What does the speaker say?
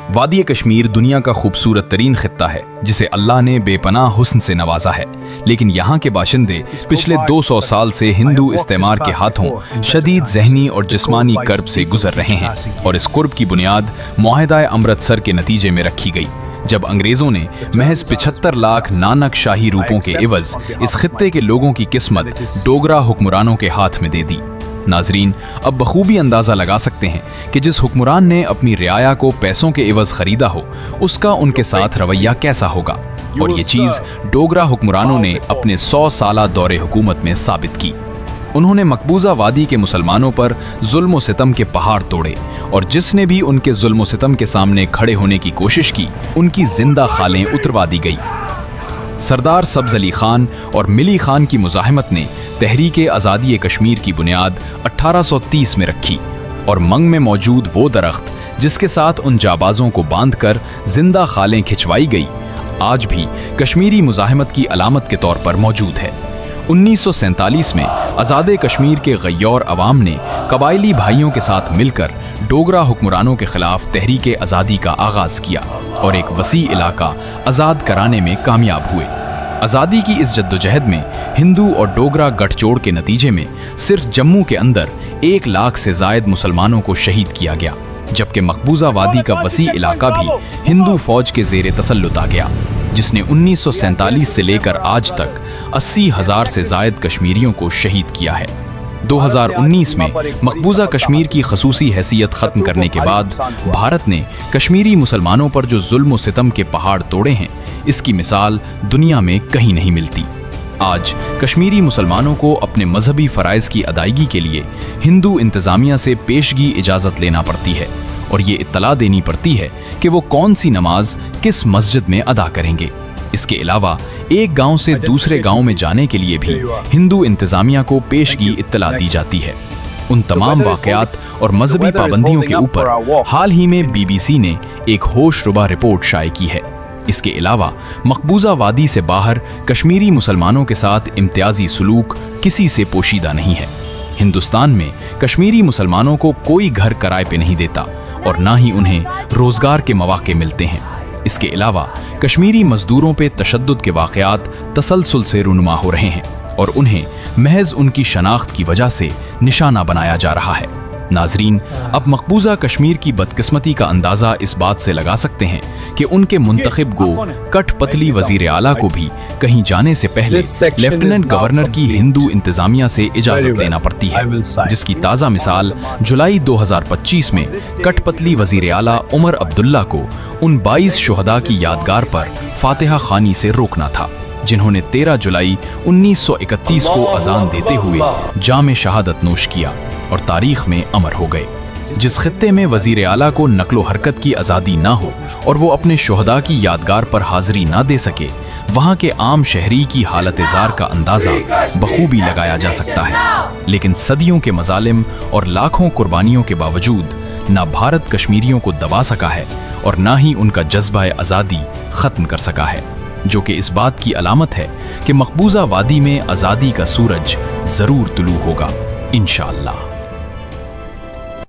वादी कश्मीर दुनिया का खूबसूरत तरीन खित्ता है जिसे अल्लाह ने बेपनाह हुस्न से नवाजा है, लेकिन यहाँ के बाशिंदे पिछले 200 साल से हिंदू इस्तेमार के हाथों शदीद जहनी और जिस्मानी कर्ब से गुजर रहे हैं और इस कुर्ब की बुनियाद मुआहदा अमृतसर के नतीजे में रखी गई, जब अंग्रेजों ने महज 75 लाख नानक शाही रूपों के एवज इस खित्ते के लोगों की किस्मत डोगरा हुक्मरानों के हाथ में दे दी। नाजरीन, अब बखूबी अंदाजा लगा सकते हैं कि जिस हुक्मरान ने अपनी रियाया को पैसों के एवज खरीदा हो, उसका उनके साथ रवैया कैसा होगा, और ये चीज डोगरा हुक्मरानों ने अपने 100 साला दौरे हुकूमत में साबित की। उन्होंने मकबूजा वादी के मुसलमानों पर जुल्म व सितम के पहाड़ तोड़े और जिसने भी उनके जुल्म व सितम के सामने खड़े होने की कोशिश की, उनकी जिंदा खालें उतरवा दी गई। सरदार सब्ज अली खान और मिली खान की मुजाहिमत ने तहरीक आज़ादी कश्मीर की बुनियाद 1830 में रखी और मंग में मौजूद वो दरख्त जिसके साथ उन जाबाजों को बांधकर जिंदा खालें खिंचवाई गई, आज भी कश्मीरी मुजाहिमत की अलामत के तौर पर मौजूद है। 1947 में आज़ाद कश्मीर के गय्योर अवाम ने कबायली भाइयों के साथ मिलकर डोगरा हुक्मरानों के खिलाफ तहरीक आज़ादी का आगाज़ किया और एक वसी इलाका आज़ाद कराने में कामयाब हुए। आज़ादी की इस जद्दोजहद में हिंदू और डोगरा गठजोड़ के नतीजे में सिर्फ जम्मू के अंदर 1 लाख से ज़ायद मुसलमानों को शहीद किया गया, जबकि मकबूजा वादी का वसी इलाका भी हिंदू फौज के ज़ेरे तसल्लुत आ गया, जिसने 1947 से लेकर आज तक 80,000 से ज़ायद कश्मीरियों को शहीद किया है। 2019 में मकबूजा कश्मीर की खसूसी हैसियत ख़त्म करने के बाद भारत ने कश्मीरी मुसलमानों पर जो जुल्म व सितम के पहाड़ तोड़े हैं, इसकी मिसाल दुनिया में कहीं नहीं मिलती। आज कश्मीरी मुसलमानों को अपने मजहबी फ़राइज़ की अदायगी के लिए हिंदू इंतज़ामिया से पेशगी इजाज़त लेना पड़ती है और ये इत्तला देनी पड़ती है कि वो कौन सी नमाज किस मस्जिद में अदा करेंगे। इसके अलावा एक गांव से दूसरे गांव में जाने के लिए भी हिंदू इंतज़ामिया को पेशगी इत्तला दी जाती है। उन तमाम वाक़यात और मजहबी पाबंदियों के ऊपर हाल ही में BBC ने एक होशरुबा रिपोर्ट शाये की है। इसके अलावा मकबूजा वादी से बाहर कश्मीरी मुसलमानों के साथ इम्तियाजी सलूक किसी से पोशीदा नहीं है। हिंदुस्तान में कश्मीरी मुसलमानों को कोई घर किराए पे नहीं देता और ना ही उन्हें रोजगार के मौके मिलते हैं। इसके अलावा कश्मीरी मजदूरों पे तशद्दुद के वाक़यात तसलसल से रुनुमा हो रहे हैं और उन्हें महज उनकी शनाख्त की वजह से निशाना बनाया जा रहा है। नाजरीन, अब मकबूजा कश्मीर की बदकिस्मती का अंदाज़ा इस बात से लगा सकते हैं कि उनके मुंतखब गो कठपतली वज़ीर आला को भी कहीं जाने से पहले लेफ्टिनेंट गवर्नर की हिंदू इंतज़ामिया से इजाज़त लेना पड़ती है, जिसकी ताज़ा मिसाल जुलाई 2025 में कठपतली वज़ीर आला उमर अब्दुल्ला को उन 22 शुहदा की यादगार पर फातिहा खानी से रोकना था, जिन्होंने 13 जुलाई 1931 को अजान देते हुए जाम शहादत नोश किया और तारीख में अमर हो गए। जिस खित्ते में वजीर आला को नकलो हरकत की आज़ादी ना हो और वो अपने शुहदा की यादगार पर हाजिरी ना दे सके, वहाँ के आम शहरी की हालत ज़ार का अंदाज़ा बखूबी लगाया जा सकता है। लेकिन सदियों के मजालिम और लाखों कुर्बानियों के बावजूद ना भारत कश्मीरियों को दबा सका है और ना ही उनका जज्बा आज़ादी ख़त्म कर सका है, जो कि इस बात की अलामत है कि मकबूजा वादी में आज़ादी का सूरज ज़रूर तुलू होगा, इंशाअल्लाह।